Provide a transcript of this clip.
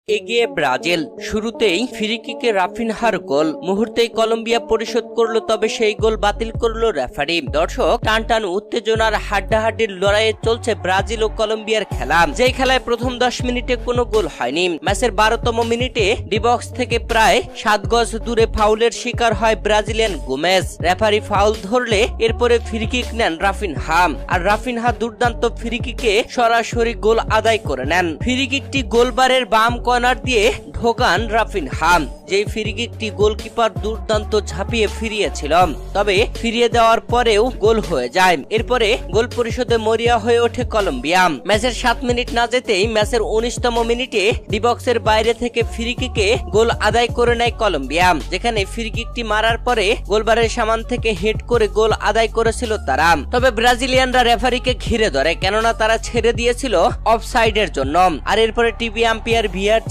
এগিয়ে ব্রাজিল। শুরুতেই ফ্রি কিকে রাফিনহার গোল, মুহূর্তেই কলম্বিয়া পরিশোধ করলো, তবে সেই গোল বাতিল করলো রেফারি। দর্শক, টানটান উত্তেজনার হাড্ডাহাড্ডির লড়াইয়ে চলছে ব্রাজিল ও কলম্বিয়ার খেলা। যেই খেলায় প্রথম 10 মিনিটে কোনো গোল হয়নি। ম্যাচের 12তম মিনিটে ডিবক্স থেকে প্রায় 7 গজ দূরে ফাউলের শিকার হয় ব্রাজিলিয়ান গোমেজ। রেফারি ফাউল ধরলে এরপরে ফ্রি কিক নেন রাফিনহা, আর রাফিনহা দুর্দান্ত ফ্রি কিকে সরাসরি গোল আদায় করে নেন। ফ্রি কিকটি গোলবারের বাম কর্নার দিয়ে ঢোকান রাফিনহা, যেই ফ্রি কিকটি গোলকিপার দুর্দান্ত ঝাঁপিয়ে ফিরিয়েছিল, তবে ফিরিয়ে দেওয়ার পরেও গোল হয়ে যায়। এরপরে গোল পরিশোধে মরিয়া হয়ে ওঠে কলম্বিয়া। ম্যাচের 7 মিনিট না যেতেই ম্যাচের 19তম মিনিটে ডিবক্সের বাইরে থেকে ফ্রি কিকে গোল আদায় করে নেয় কলম্বিয়া, যেখানে ফ্রি কিকটি মারার পরে গোলবারের সামান থেকে হিট করে গোল আদায় করেছিল তারা। তবে ব্রাজিলিয়ানরা রেফারিকে ঘিরে ধরে, কেননা তারা ছেড়ে দিয়েছিল অফসাইডের জন্য। আর এরপরে টিভি আম্পায়ার ভিআর